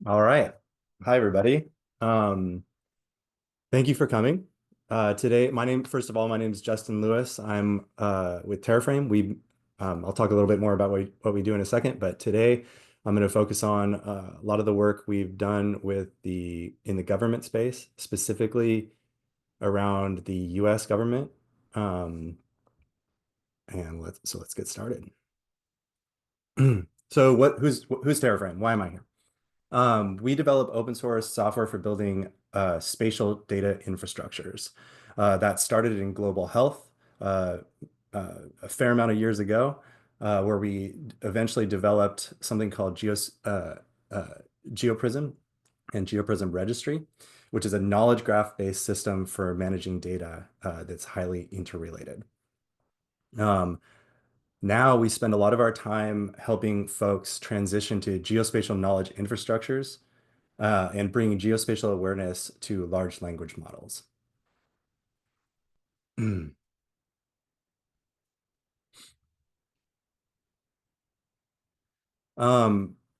All right. Hi, everybody. Um, Thank you for coming. Today, first of all, my name is Justin Lewis. I'm with Terraframe. I'll talk a little bit more about what we do in a second, but today I'm going to focus on a lot of the work we've done in the government space, specifically around the U.S. government. Um, and let's get started. So who's Terraframe? Why am I here? We develop open source software for building spatial data infrastructures. That started in global health uh, a fair amount of years ago, where we eventually developed something called uh, GeoPrism and GeoPrism Registry, which is a knowledge graph-based system for managing data that's highly interrelated. Um, Now we spend a lot of our time helping folks transition to geospatial knowledge infrastructures and bringing geospatial awareness to large language models.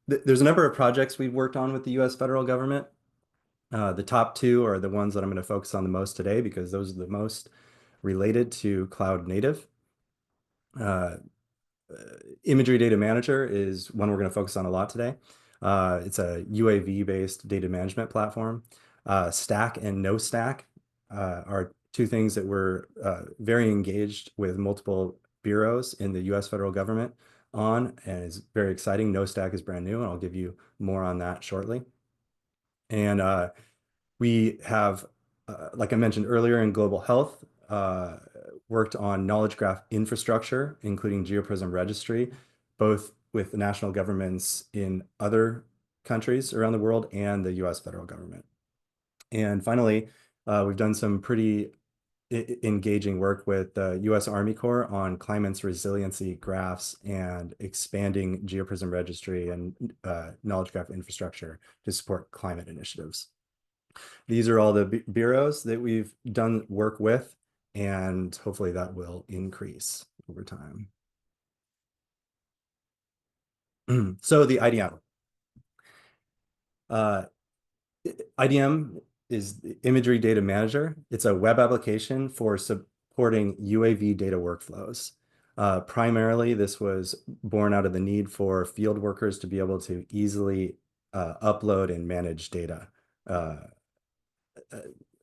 There's a number of projects we've worked on with the US federal government. The top two are the ones that I'm going to focus on the most today because those are the most related to cloud native. Uh, Imagery Data Manager is one we're going to focus on a lot today. It's a UAV-based data management platform. STAC and KnowSTAC are two things that we're very engaged with multiple bureaus in the US federal government on, and is very exciting. KnowSTAC is brand new, and I'll give you more on that shortly. And we have, like I mentioned earlier in global health, worked on knowledge graph infrastructure, including GeoPrism registry, both with the national governments in other countries around the world and the US federal government. And finally, we've done some pretty engaging work with the US Army Corps on climate resiliency graphs and expanding GeoPrism registry and knowledge graph infrastructure to support climate initiatives. These are all the bureaus that we've done work with, and hopefully that will increase over time. So the IDM. Uh, IDM is the Imagery Data Manager. It's a web application for supporting UAV data workflows. Primarily, this was born out of the need for field workers to be able to easily upload and manage data. Uh,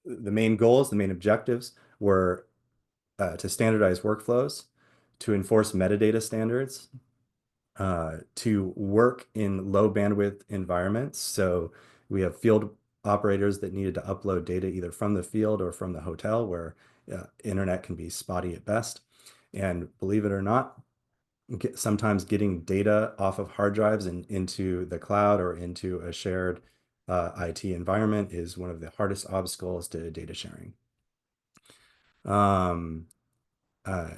the main goals, the main objectives were to standardize workflows, to enforce metadata standards, to work in low bandwidth environments. So we have field operators that needed to upload data either from the field or from the hotel where internet can be spotty at best. And believe it or not, sometimes getting data off of hard drives and into the cloud or into a shared IT environment is one of the hardest obstacles to data sharing. Um, uh,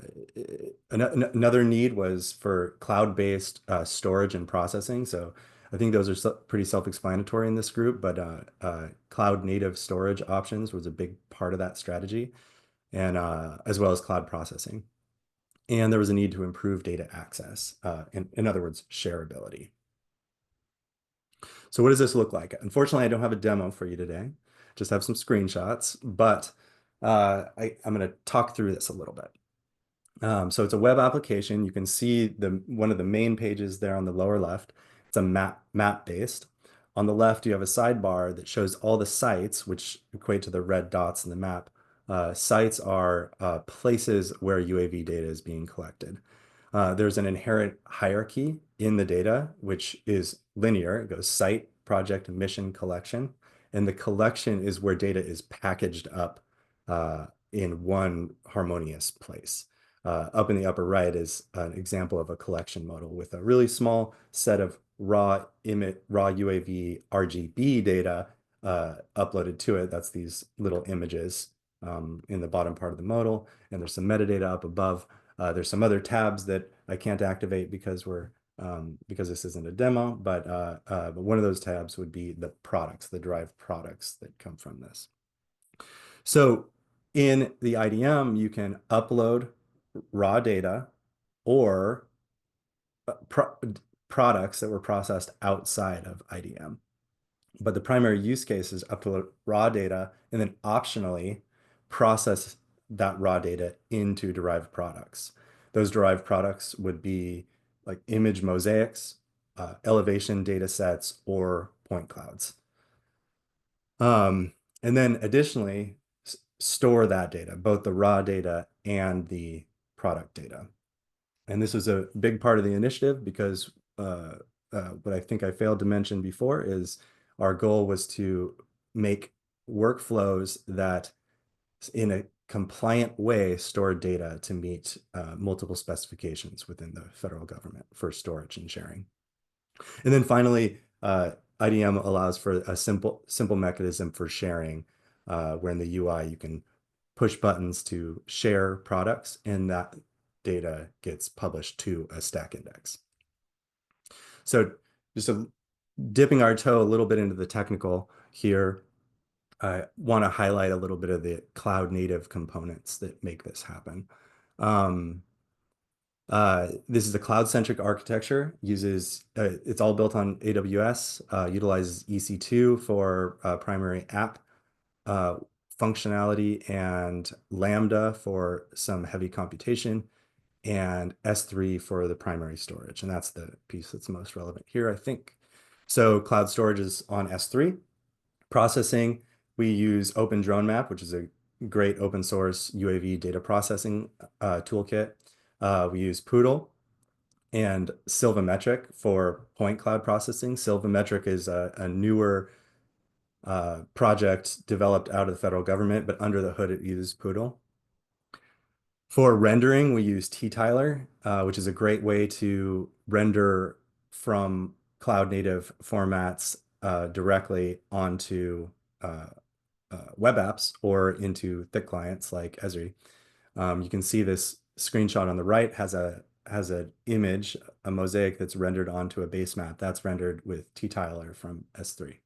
Another need was for cloud-based storage and processing. So I think those are pretty self-explanatory in this group, but cloud-native storage options was a big part of that strategy, and as well as cloud processing. And there was a need to improve data access, in other words, shareability. So what does this look like? Unfortunately, I don't have a demo for you today, just have some screenshots, but I'm going to talk through this a little bit. So it's a web application. You can see one of the main pages there on the lower left. It's a map based. On the left, you have a sidebar that shows all the sites, which equate to the red dots in the map. Sites are places where UAV data is being collected. There's an inherent hierarchy in the data, which is linear. It goes site, project, mission, collection. And the collection is where data is packaged up in one harmonious place. Up in the upper right is an example of a collection model with a really small set of raw UAV RGB data uploaded to it. That's these little images in the bottom part of the modal, and there's some metadata up above. There's some other tabs that I can't activate because this isn't a demo, but one of those tabs would be the products, the derived products that come from this. So in the IDM, you can upload raw data or products that were processed outside of IDM. But the primary use case is upload raw data and then optionally process that raw data into derived products. Those derived products would be like image mosaics, elevation data sets, or point clouds. And then additionally, store that data, both the raw data and the product data. And this was a big part of the initiative because what I think I failed to mention before is our goal was to make workflows that in a compliant way store data to meet multiple specifications within the federal government for storage and sharing. And then finally, IDM allows for a simple mechanism for sharing, where in the UI you can push buttons to share products, and that data gets published to a STAC index. So just dipping our toe a little bit into the technical here, I want to highlight a little bit of the cloud native components that make this happen. This is a cloud-centric architecture, it's all built on AWS, utilizes EC2 for primary app functionality and Lambda for some heavy computation, and S3 for the primary storage. And that's the piece that's most relevant here, I think. So cloud storage is on S3. Processing, we use OpenDroneMap, which is a great open source UAV data processing toolkit. We use Poodle and Silvametric for point cloud processing. Silvametric is a newer project developed out of the federal government, but under the hood it uses Poodle. For rendering, we use T-Tiler, which is a great way to render from cloud native formats directly onto web apps or into thick clients like Esri. You can see this screenshot on the right has an image, a mosaic that's rendered onto a base map. That's rendered with T-Tiler from S3.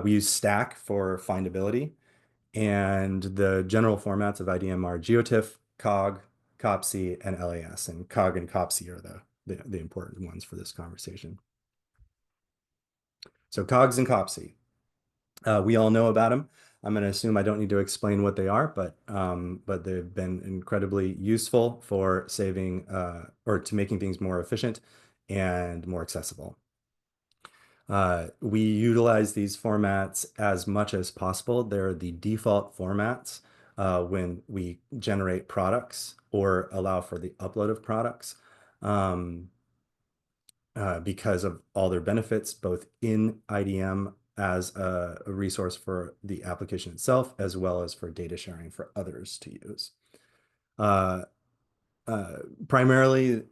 We use STAC for findability, and the general formats of IDM are GeoTIFF, COG, COPSI, and LAS. And COG and COPSI are the important ones for this conversation. So COGs and COPSI. We all know about them. I'm going to assume I don't need to explain what they are, but they've been incredibly useful for saving or to making things more efficient and more accessible. We utilize these formats as much as possible. They're the default formats when we generate products or allow for the upload of products. Because of all their benefits, both in IDM as a resource for the application itself, as well as for data sharing for others to use. Primarily,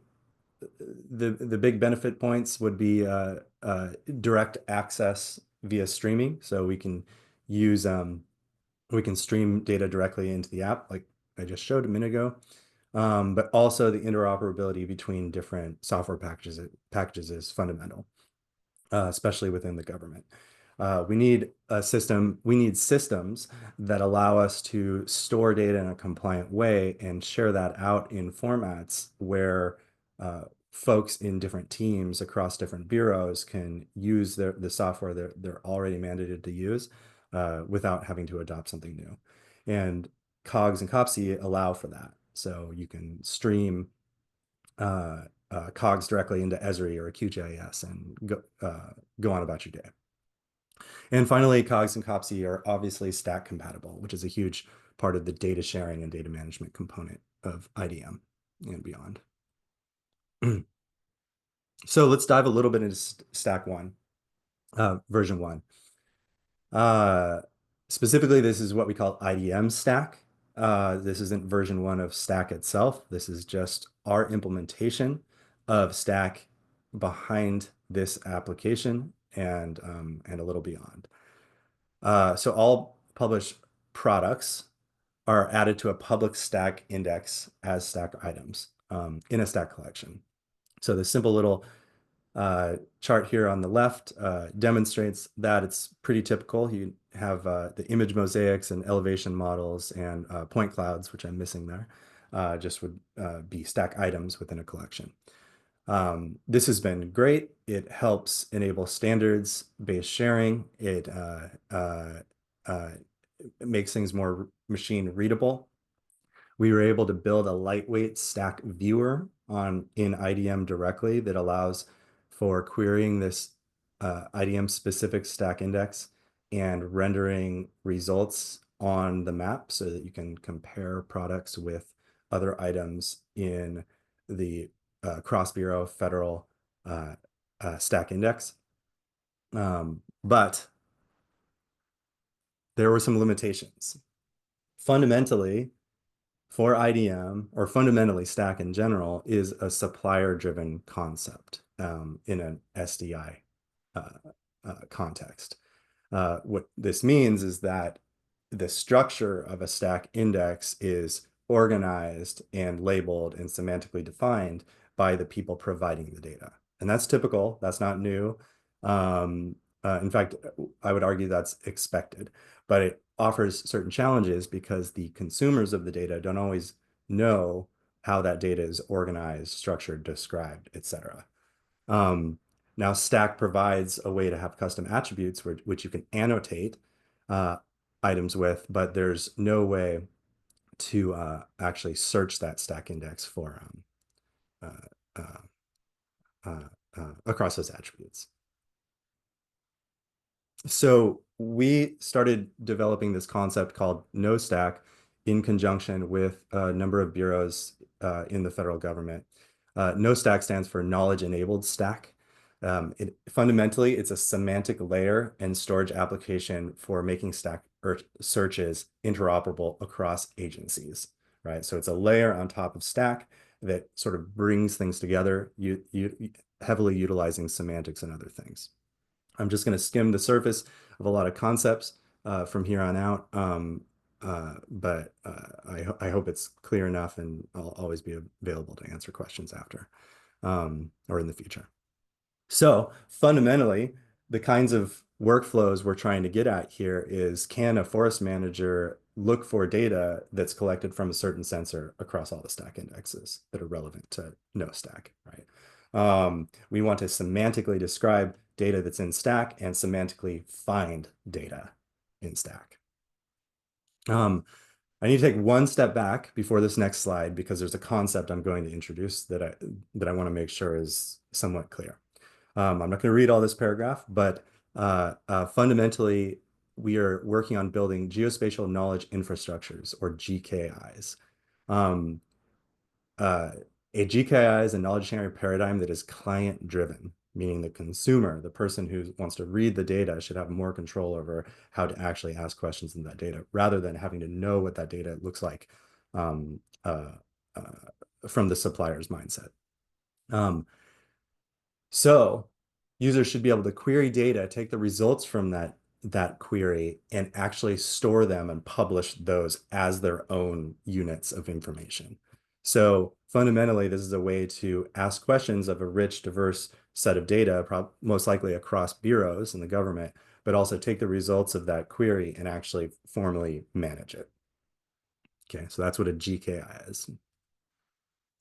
the big benefit points would be direct access via streaming. So we can use we can stream data directly into the app, like I just showed a minute ago. But also the interoperability between different software packages is fundamental, especially within the government. We need systems that allow us to store data in a compliant way and share that out in formats where folks in different teams across different bureaus can use the software they're already mandated to use without having to adopt something new. And COGS and COPSI allow for that. So you can stream COGS directly into Esri or QGIS and go on about your day. And finally, COGS and COPSI are obviously STAC compatible, which is a huge part of the data sharing and data management component of IDM and beyond. So let's dive a little bit into STAC 1, version 1. Specifically, this is what we call IDM STAC. This isn't version 1 of STAC itself. This is just our implementation of STAC behind this application and a little beyond. So all published products are added to a public STAC index as STAC items in a STAC collection. So the simple little chart here on the left demonstrates that it's pretty typical. You have the image mosaics and elevation models and point clouds, which I'm missing there, just would be STAC items within a collection. This has been great. It helps enable standards-based sharing. Uh, it makes things more machine readable. We were able to build a lightweight stack viewer in IDM directly that allows for querying this IDM specific stack index and rendering results on the map so that you can compare products with other items in the cross-bureau federal stack index. But there were some limitations. Fundamentally, for IDM, or fundamentally stack in general, is a supplier-driven concept in an SDI context. What this means is that the structure of a stack index is organized and labeled and semantically defined by the people providing the data. And that's typical, that's not new. In fact, I would argue that's expected, but it offers certain challenges because the consumers of the data don't always know how that data is organized, structured, described, etc. Now, Stack provides a way to have custom attributes which you can annotate items with, but there's no way to actually search that stack index for uh, across those attributes. So we started developing this concept called KnowSTAC in conjunction with a number of bureaus in the federal government. KnowSTAC stands for Knowledge Enabled Stack. Fundamentally, it's a semantic layer and storage application for making stack searches interoperable across agencies, right? So it's a layer on top of Stack that sort of brings things together, heavily utilizing semantics and other things. I'm just going to skim the surface of a lot of concepts from here on out, but I hope it's clear enough, and I'll always be available to answer questions after or in the future. So fundamentally, the kinds of workflows we're trying to get at here is, can a forest manager look for data that's collected from a certain sensor across all the stack indexes that are relevant to KnowSTAC, right? We want to semantically describe data that's in Stack and semantically find data in Stack. I need to take one step back before this next slide because there's a concept I'm going to introduce that I want to make sure is somewhat clear. I'm not going to read all this paragraph, but fundamentally, we are working on building geospatial knowledge infrastructures, or GKIs. A GKI is a knowledge sharing paradigm that is client-driven, meaning the consumer, the person who wants to read the data, should have more control over how to actually ask questions in that data, rather than having to know what that data looks like from the supplier's mindset. So users should be able to query data, take the results from that query, and actually store them and publish those as their own units of information. So fundamentally, this is a way to ask questions of a rich, diverse set of data, most likely across bureaus in the government, but also take the results of that query and actually formally manage it. Okay, so that's what a GKI is.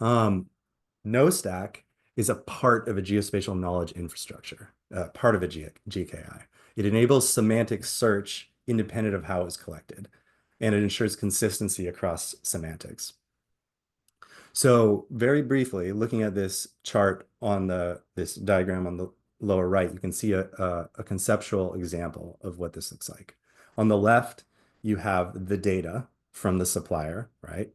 KnowSTAC is a part of a geospatial knowledge infrastructure, part of a GKI. It enables semantic search independent of how it's collected, and it ensures consistency across semantics. So very briefly, looking at this chart on this diagram on the lower right, you can see a conceptual example of what this looks like. On the left, you have the data from the supplier, right?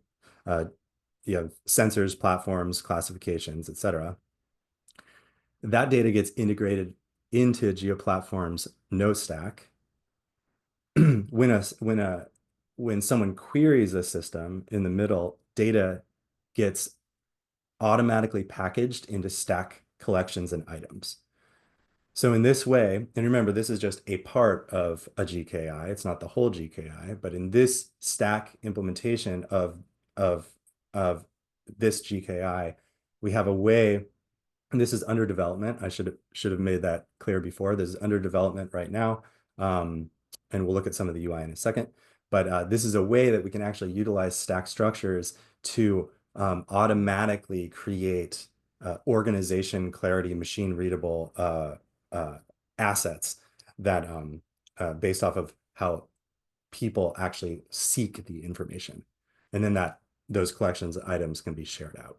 You have sensors, platforms, classifications, etc. That data gets integrated into GeoPlatform's KnowSTAC. When someone queries a system in the middle, data gets automatically packaged into stack collections and items. So in this way, and remember, this is just a part of a GKI. It's not the whole GKI, but in this stack implementation of this GKI, we have a way, and this is under development. I should have made that clear before. This is under development right now, and we'll look at some of the UI in a second. But this is a way that we can actually utilize stack structures to automatically create organization, clarity, machine readable assets that based off of how people actually seek the information. And then those collections items can be shared out.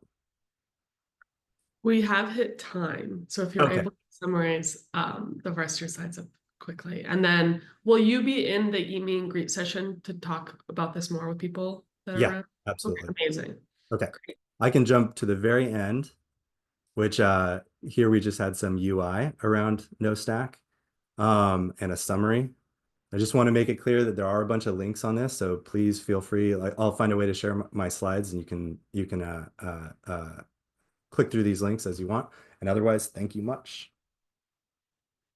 We have hit time, so if you're Okay. able to summarize the rest of your slides up quickly. And then will you be in the meet and greet session to talk about this more with people that are Yeah, around? absolutely. Okay, amazing. Okay. Great. I can jump to the very end, which here we just had some UI around KnowStac and a summary. I just want to make it clear that there are a bunch of links on this, so please feel free. I'll find a way to share my slides, and you can click through these links as you want. And otherwise, thank you much.